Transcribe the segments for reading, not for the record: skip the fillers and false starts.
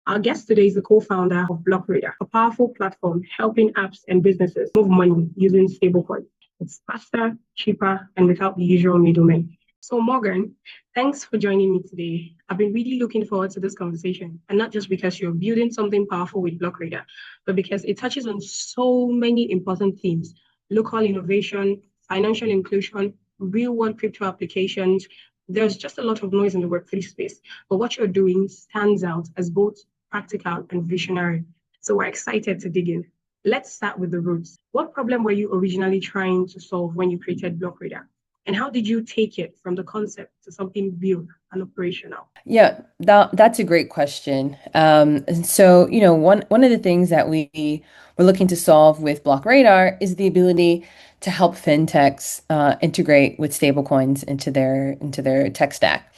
Our guest today is the co-founder of Blockradar, a powerful platform helping apps and businesses move money using stablecoin. It's faster, cheaper, and without the usual middlemen. So Morgan, thanks for joining me today. I've been really looking forward to this conversation, and not just because you're building something powerful with Blockradar, but because it touches on so many important themes: local innovation, financial inclusion, real-world crypto applications. There's just a lot of noise in the Web3 space, but what you're doing stands out as both practical and visionary. So we're excited to dig in. Let's start with the roots. What problem were you originally trying to solve when you created Blockradar? And how did you take it from the concept to something real and operational? Yeah, that's a great question. And so, one of the things that we were looking to solve with Block Radar is the ability to help fintechs integrate with stablecoins into their tech stack.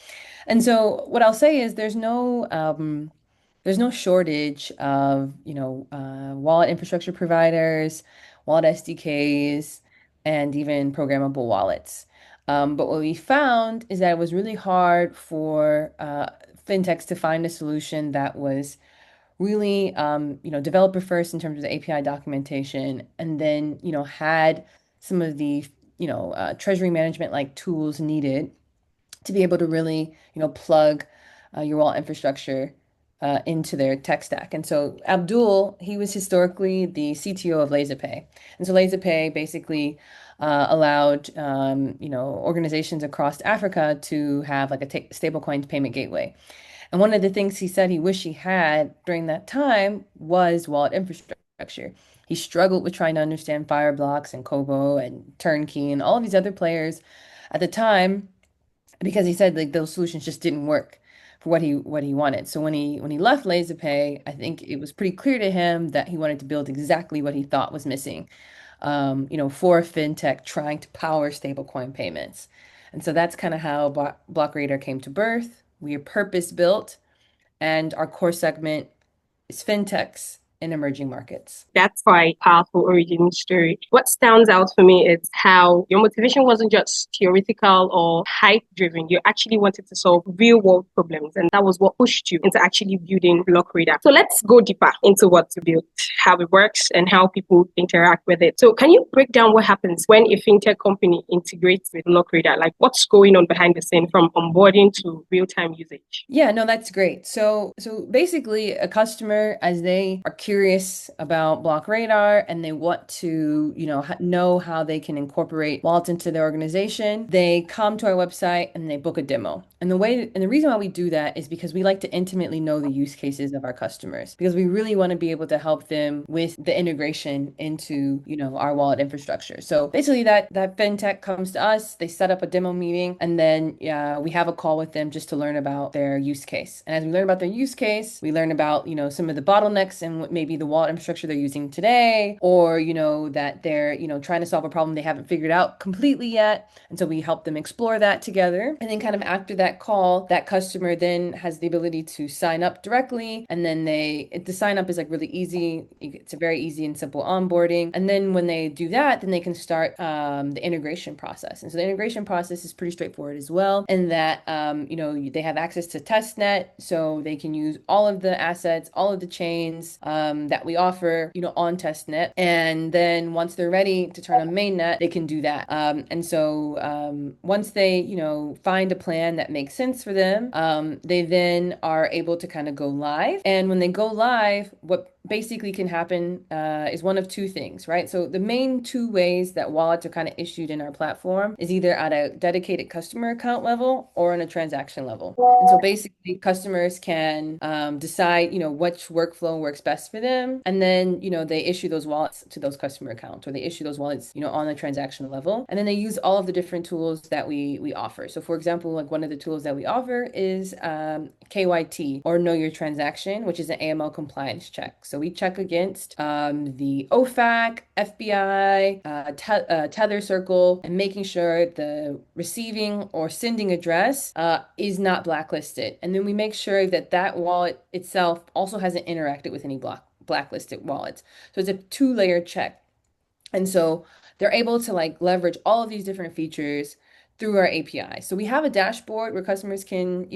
And so, what I'll say is there's no shortage of wallet infrastructure providers, wallet SDKs, and even programmable wallets. But what we found is that it was really hard for fintechs to find a solution that was really, developer first in terms of the API documentation, and then, had some of the, treasury management like tools needed to be able to really, plug your wallet infrastructure into their tech stack. And so Abdul, he was historically the CTO of LaserPay. And so LaserPay basically allowed organizations across Africa to have like a stablecoin payment gateway. And one of the things he said he wished he had during that time was wallet infrastructure. He struggled with trying to understand Fireblocks and Kobo and Turnkey and all of these other players at the time because he said like those solutions just didn't work for what he wanted. So when he left LaserPay, I think it was pretty clear to him that he wanted to build exactly what he thought was missing, for a fintech trying to power stablecoin payments. And so that's kind of how Blockradar came to birth. We are purpose built, and our core segment is fintechs in emerging markets. That's quite a powerful origin story. What stands out for me is how your motivation wasn't just theoretical or hype driven. You actually wanted to solve real world problems, and that was what pushed you into actually building Blockradar. So let's go deeper into what to build, how it works, and how people interact with it. So can you break down what happens when a fintech company integrates with Blockradar? Like what's going on behind the scene from onboarding to real time usage? Yeah, no, that's great. So basically, a customer, as they are curious about Block Radar and they want to, know how they can incorporate wallets into their organization, they come to our website and they book a demo. And the reason why we do that is because we like to intimately know the use cases of our customers because we really want to be able to help them with the integration into, our wallet infrastructure. So basically, that fintech comes to us, they set up a demo meeting, and then we have a call with them just to learn about their use case. And as we learn about their use case, we learn about, some of the bottlenecks and what maybe the wallet infrastructure they're using today, or, that they're, trying to solve a problem they haven't figured out completely yet. And so we help them explore that together. And then kind of after that call, that customer then has the ability to sign up directly. And then the sign up is like really easy. It's a very easy and simple onboarding. And then when they do that, then they can start the integration process. And so the integration process is pretty straightforward as well. And that, they have access to testnet, so they can use all of the assets, all of the chains that we offer, on testnet. And then once they're ready to turn on mainnet, they can do that. And so once they, find a plan that makes sense for them, they then are able to kind of go live. And when they go live, what basically can happen is one of two things, right? So the main two ways that wallets are kind of issued in our platform is either at a dedicated customer account level or on a transaction level. And so basically customers can decide, which workflow works best for them. And then, they issue those wallets to those customer accounts, or they issue those wallets, on a transactional level. And then they use all of the different tools that we offer. So for example, like one of the tools that we offer is KYT, or Know Your Transaction, which is an AML compliance check. So we check against the OFAC, FBI, Tether Circle, and making sure the receiving or sending address is not blacklisted. And then we make sure that that wallet itself also hasn't interacted with any blacklisted wallets. So it's a two-layer check. And so they're able to like leverage all of these different features through our API. So we have a dashboard where customers can,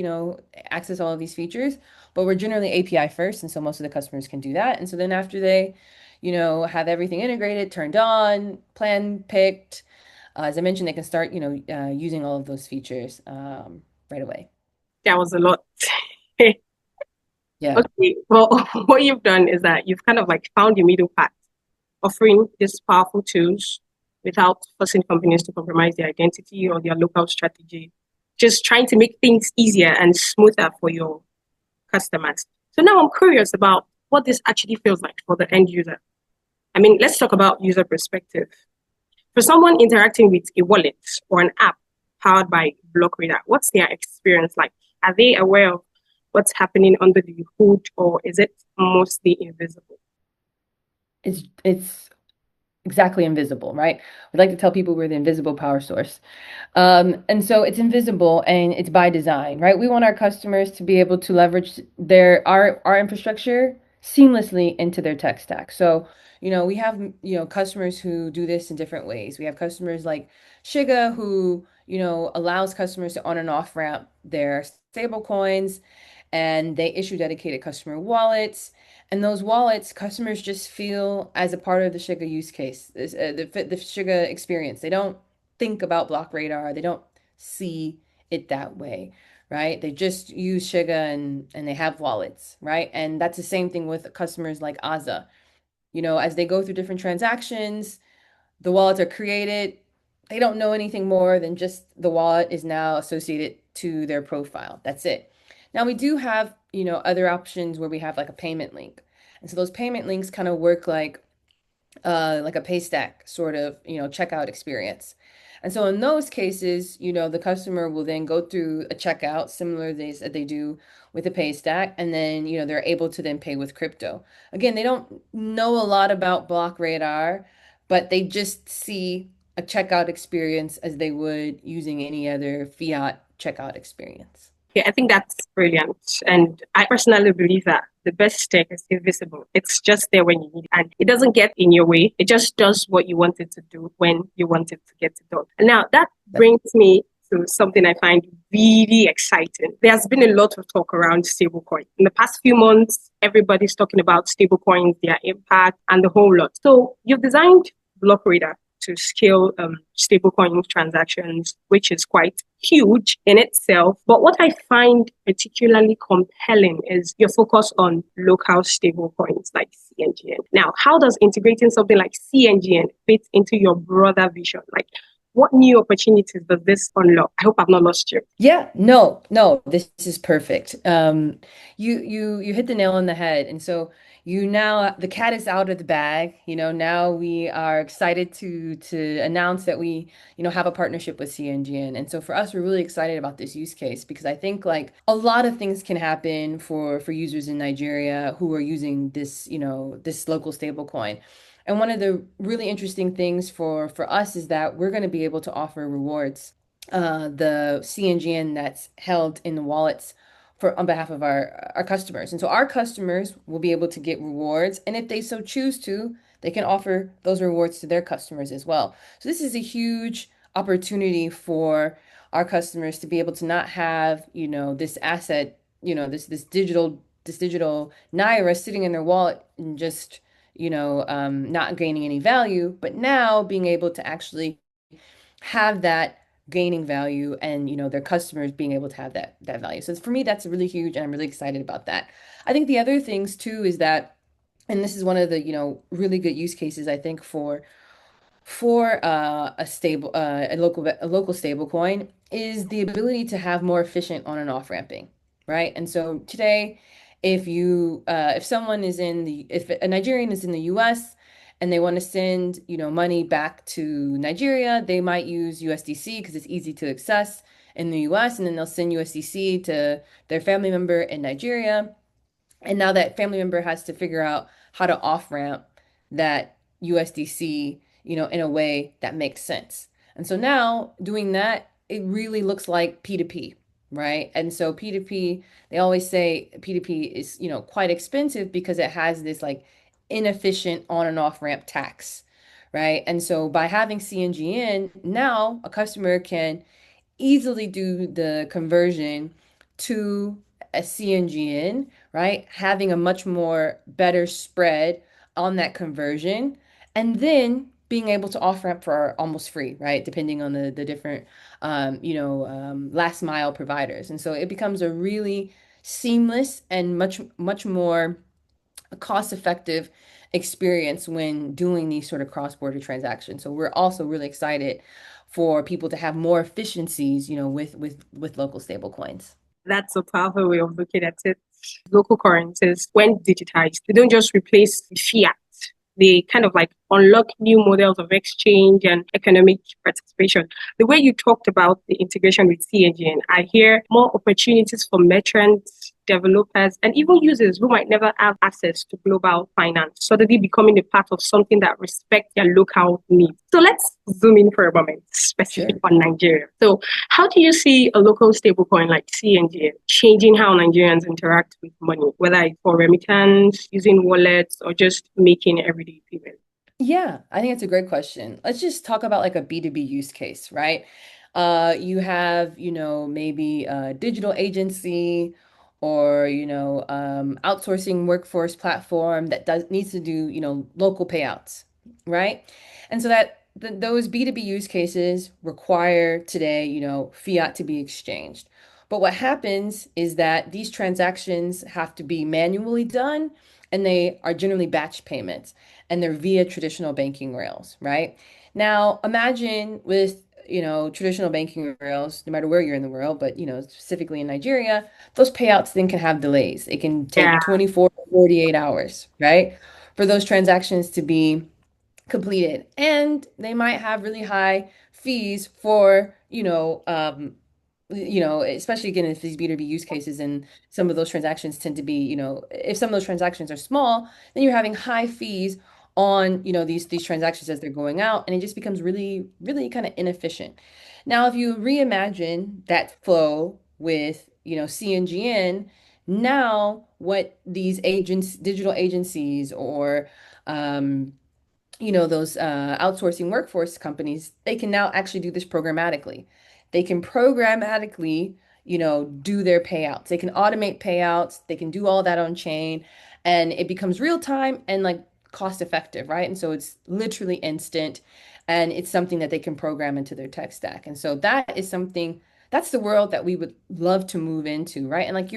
access all of these features, but we're generally API first, and so most of the customers can do that. And so then after they, have everything integrated, turned on, plan picked, as I mentioned, they can start, using all of those features right away. That was a lot. Yeah. Okay, well, what you've done is that you've kind of like found your middle path, offering these powerful tools without forcing companies to compromise their identity or their local strategy, just trying to make things easier and smoother for your customers. So now I'm curious about what this actually feels like for the end user. I mean, let's talk about user perspective. For someone interacting with a wallet or an app powered by Blockradar, what's their experience like? Are they aware of what's happening under the hood, or is it mostly invisible? It's exactly invisible, right? We like to tell people we're the invisible power source. And so it's invisible and it's by design, right? We want our customers to be able to leverage our infrastructure seamlessly into their tech stack. So, we have, customers who do this in different ways. We have customers like Shiga who, allows customers to on and off ramp their stable coins, and they issue dedicated customer wallets. And those wallets, customers just feel as a part of the Shiga use case, the Shiga experience. They don't think about Blockradar. They don't see it that way, right? They just use Shiga and they have wallets, right? And that's the same thing with customers like Aza. As they go through different transactions, the wallets are created. They don't know anything more than just the wallet is now associated to their profile. That's it. Now we do have, other options where we have like a payment link. And so those payment links kind of work like a pay stack sort of, checkout experience. And so in those cases, the customer will then go through a checkout similar to this that they do with a pay stack, and then, they're able to then pay with crypto. Again, they don't know a lot about Blockradar, but they just see a checkout experience as they would using any other fiat checkout experience. Yeah, I think that's brilliant. And I personally believe that the best tech is invisible. It's just there when you need it. And it doesn't get in your way. It just does what you want it to do when you want it to get it done. And now that brings me to something I find really exciting. There's been a lot of talk around stablecoin. In the past few months, everybody's talking about stablecoins, their impact, and the whole lot. So you've designed Blockradar to scale stablecoin transactions, which is quite huge in itself. But what I find particularly compelling is your focus on local stablecoins like cNGN. Now, how does integrating something like cNGN fit into your broader vision? Like, what new opportunities does this unlock? I hope I've not lost you. Yeah, no, this is perfect. You hit the nail on the head. And so now the cat is out of the bag. Now we are excited to announce that we, have a partnership with cNGN. And so for us, we're really excited about this use case because I think like a lot of things can happen for users in Nigeria who are using this, this local stablecoin. And one of the really interesting things for us is that we're going to be able to offer rewards, the cNGN that's held in the wallets for on behalf of our customers. And so our customers will be able to get rewards, and if they so choose to, they can offer those rewards to their customers as well. So this is a huge opportunity for our customers to be able to not have, this asset, this digital naira sitting in their wallet and just, not gaining any value, but now being able to actually have that gaining value and, their customers being able to have that value. So for me, that's really huge, and I'm really excited about that. I think the other things too is that, and this is one of the, really good use cases I think for a local stable coin is the ability to have more efficient on and off ramping, right? And so today, if someone is if a Nigerian is in the US and they want to send, money back to Nigeria, they might use USDC because it's easy to access in the US, and then they'll send USDC to their family member in Nigeria. And now that family member has to figure out how to off ramp that USDC, in a way that makes sense. And so now doing that, it really looks like P2P, right? And so P2P, they always say P2P is, quite expensive because it has this like inefficient on and off ramp tax, right? And so by having cNGN, now a customer can easily do the conversion to a cNGN, right? Having a much more better spread on that conversion, and then being able to offer up for almost free, right? Depending on the different, last mile providers. And so it becomes a really seamless and much more cost effective experience when doing these sort of cross-border transactions. So we're also really excited for people to have more efficiencies, with local stable coins. That's a powerful way of looking at it. Local currencies, when digitized, they don't just replace fiat. They kind of like unlock new models of exchange and economic participation. The way you talked about the integration with cNGN, I hear more opportunities for merchants, developers, and even users who might never have access to global finance, suddenly becoming a part of something that respects their local needs. So let's zoom in for a moment, specific Sure. on Nigeria. So how do you see a local stablecoin like cNGN changing how Nigerians interact with money, whether it's for remittance, using wallets, or just making everyday payments? Yeah, I think it's a great question. Let's just talk about like a B2B use case, right? You have, maybe a digital agency or, outsourcing workforce platform that does needs to do, local payouts, right? And so those B2B use cases require today, fiat to be exchanged. But what happens is that these transactions have to be manually done and they are generally batch payments and they're via traditional banking rails, right? Now, imagine with, traditional banking rails, no matter where you're in the world, but, specifically in Nigeria, those payouts then can have delays. It can Yeah. take 24 to 48 hours, right? For those transactions to be completed. And they might have really high fees for, especially again, if these B2B use cases and some of those transactions tend to be, if some of those transactions are small, then you're having high fees on, these transactions as they're going out, and it just becomes really, really kind of inefficient. Now, if you reimagine that flow with, cNGN, now what these digital agencies or those outsourcing workforce companies, they can now actually do this programmatically. They can programmatically, do their payouts. They can automate payouts. They can do all that on chain, and it becomes real time and like cost effective, right? And so it's literally instant, and it's something that they can program into their tech stack. And so that is something. That's the world that we would love to move into, right? And like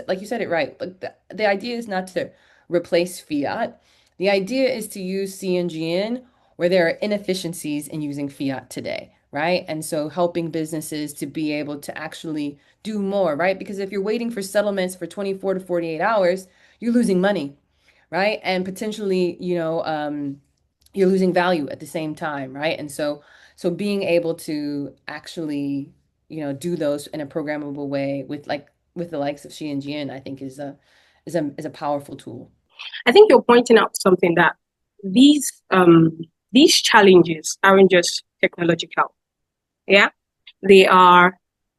like you said it right. Like the idea is not to replace fiat. The idea is to use cNGN where there are inefficiencies in using fiat today, right? And so helping businesses to be able to actually do more, right? Because if you're waiting for settlements for 24 to 48 hours, you're losing money, right? And potentially, you're losing value at the same time, right? And so being able to actually, do those in a programmable way with the likes of cNGN, I think is a powerful tool. I think you're pointing out something that these challenges aren't just technological. Yeah, they are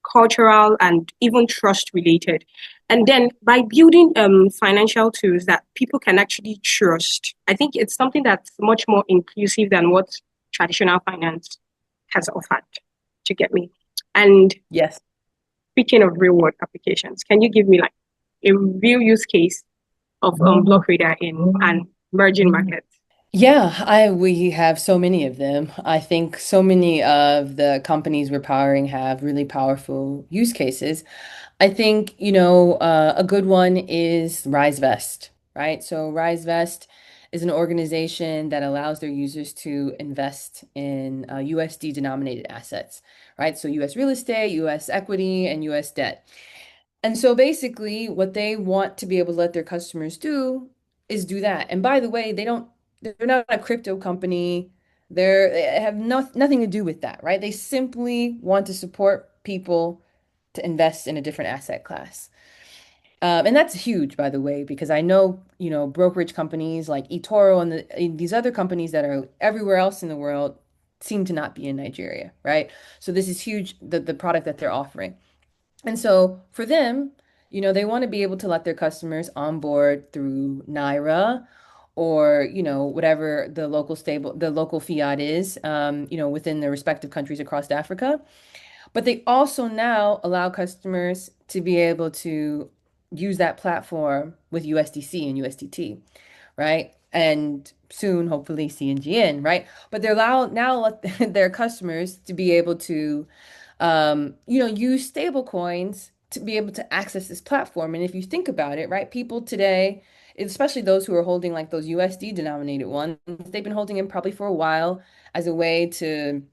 cultural and even trust related. And then by building financial tools that people can actually trust, I think it's something that's much more inclusive than what traditional finance has offered. To get me? And Yes. speaking of real world applications, can you give me like a real use case of Blockradar in an emerging market? Yeah, we have so many of them. I think so many of the companies we're powering have really powerful use cases. I think, a good one is RiseVest, right? So RiseVest is an organization that allows their users to invest in USD denominated assets, right? So US real estate, US equity, and US debt. And so basically, what they want to be able to let their customers do is do that. And by the way, they're not a crypto company. They have nothing to do with that, right? They simply want to support people to invest in a different asset class. And that's huge, by the way, because I know, brokerage companies like eToro and these other companies that are everywhere else in the world seem to not be in Nigeria, right? So this is huge, the product that they're offering. And so for them, they want to be able to let their customers onboard through Naira or, whatever the local fiat is, within their respective countries across Africa. But they also now allow customers to be able to use that platform with USDC and USDT, right? And soon, hopefully, cNGN, right? But they're allowed now their customers to be able to, use stable coins to be able to access this platform. And if you think about it, right, people today, especially those who are holding like those USD denominated ones, they've been holding them probably for a while as a way to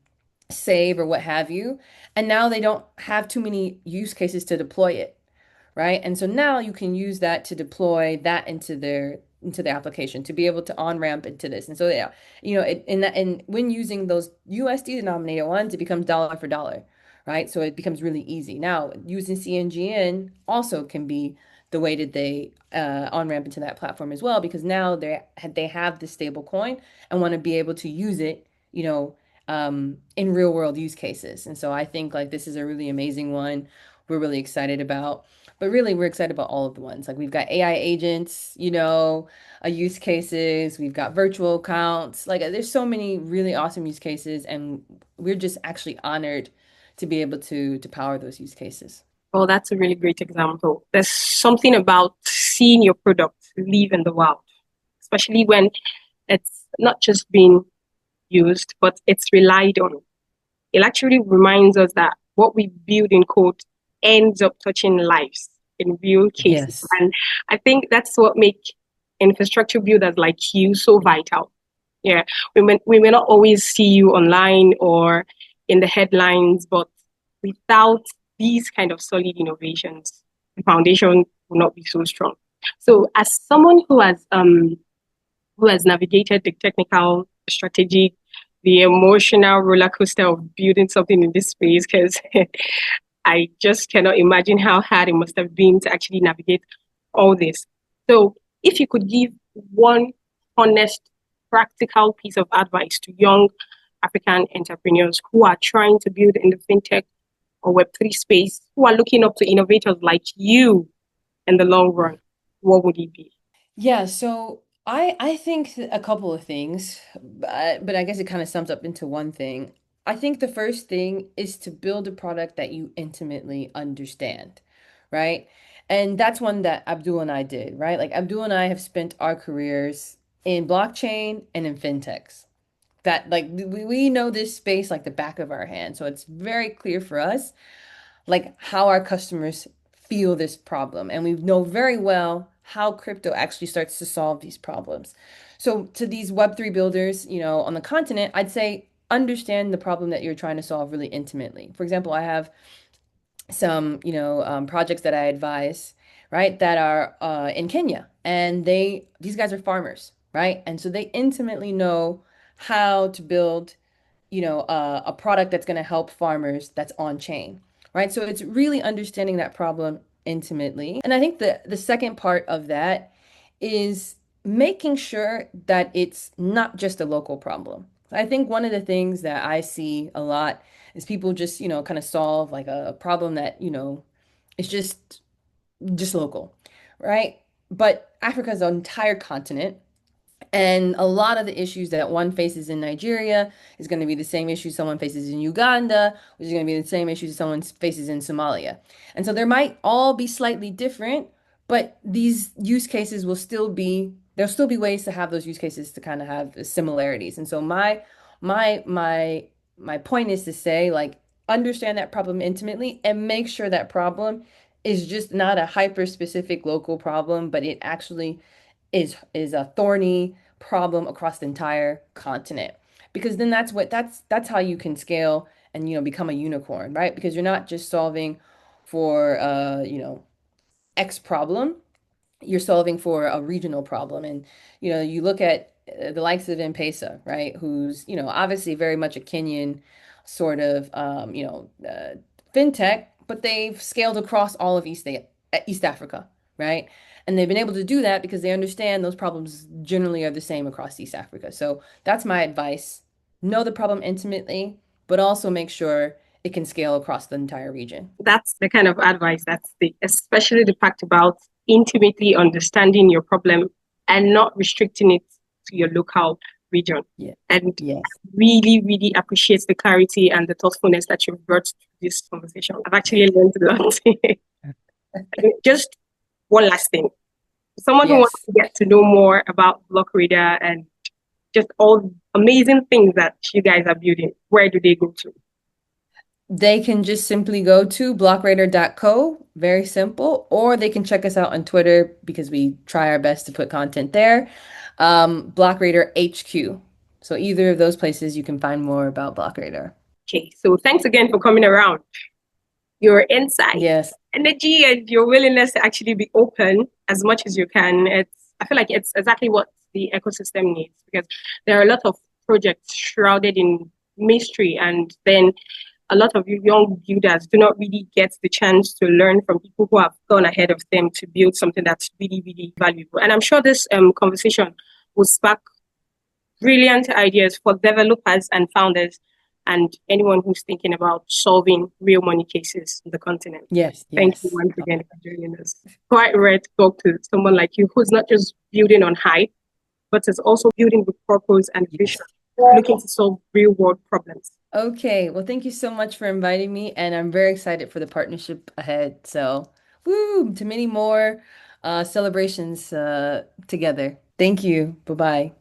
save or what have you. And now they don't have too many use cases to deploy it, right? And so now you can use that to deploy that into the application to be able to on ramp into this. And so yeah, and when using those USD denominated ones, it becomes dollar for dollar, right? So it becomes really easy. Now using cNGN also can be the way that they on ramp into that platform as well, because now they have the stable coin and want to be able to use it, in real world use cases. And so I think like this is a really amazing one. We're really excited about. But really, we're excited about all of the ones. Like we've got AI agents, use cases. We've got virtual accounts. Like there's so many really awesome use cases, and we're just actually honored to be able to power those use cases. Well, that's a really great example. There's something about seeing your product live in the wild, especially when it's not just being used, but it's relied on. It actually reminds us that what we build in code ends up touching lives in real cases. Yes. And I think that's what makes infrastructure builders like you so vital. Yeah, we may not always see you online or in the headlines, but without these kind of solid innovations, the foundation will not be so strong. So, as someone who has navigated the technical, strategic, the emotional roller coaster of building something in this space, because I just cannot imagine how hard it must have been to actually navigate all this. So, if you could give one honest, practical piece of advice to young African entrepreneurs who are trying to build in the fintech or Web3 space, who are looking up to innovators like you in the long run, what would it be? Yeah, so I think a couple of things, but I guess it kind of sums up into one thing. I think the first thing is to build a product that you intimately understand, right? And that's one that Abdul and I did, right? Like Abdul and I have spent our careers in blockchain and in fintechs. That like we know this space like the back of our hand. So it's very clear for us like how our customers feel this problem. And we know very well how crypto actually starts to solve these problems. So to these Web3 builders, on the continent, I'd say understand the problem that you're trying to solve really intimately. For example, I have some, projects that I advise, right, that are in Kenya, and these guys are farmers, right? And so they intimately know how to build a product that's going to help farmers that's on chain, right? So it's really understanding that problem intimately. And I think the second part of that is making sure that it's not just a local problem. I think one of the things that I see a lot is people just, kind of solve like a problem that, is just local, right? But Africa is an entire continent. And a lot of the issues that one faces in Nigeria is going to be the same issues someone faces in Uganda, which is going to be the same issues someone faces in Somalia. And so there might all be slightly different, but these use cases there'll still be ways to have those use cases to kind of have similarities. And so my point is to say, like, understand that problem intimately and make sure that problem is just not a hyper specific local problem, but it actually is a thorny problem across the entire continent. Because then that's how you can scale and become a unicorn, right? Because you're not just solving for X problem, you're solving for a regional problem. And you look at the likes of M-Pesa, right? Who's obviously very much a Kenyan sort of fintech, but they've scaled across all of East Africa, right? And they've been able to do that because they understand those problems generally are the same across East Africa. So that's my advice. Know the problem intimately, but also make sure it can scale across the entire region. That's the kind of advice especially the fact about intimately understanding your problem and not restricting it to your local region. Yeah. And Yes. really, really appreciate the clarity and the thoughtfulness that you've brought to this conversation. I've actually learned a lot. Just one last thing. Someone who wants Yes. to get to know more about Blockradar and just all amazing things that you guys are building, where do they go to? They can just simply go to blockradar.co, very simple, or they can check us out on Twitter because we try our best to put content there. Blockradar HQ. So either of those places you can find more about Blockradar. Okay, so thanks again for coming around. Your insight, Yes. energy, and your willingness to actually be open as much as you can. I feel like it's exactly what the ecosystem needs, because there are a lot of projects shrouded in mystery, and then a lot of you young builders do not really get the chance to learn from people who have gone ahead of them to build something that's really, really valuable. And I'm sure this conversation will spark brilliant ideas for developers and founders and anyone who's thinking about solving real money cases on the continent. Yes. Thank you Yes. once again for joining us. Quite rare to talk to someone like you who's not just building on hype, but is also building with purpose and vision, looking to solve real world problems. Okay. Well, thank you so much for inviting me, and I'm very excited for the partnership ahead. So, woo, to many more celebrations together. Thank you. Bye-bye.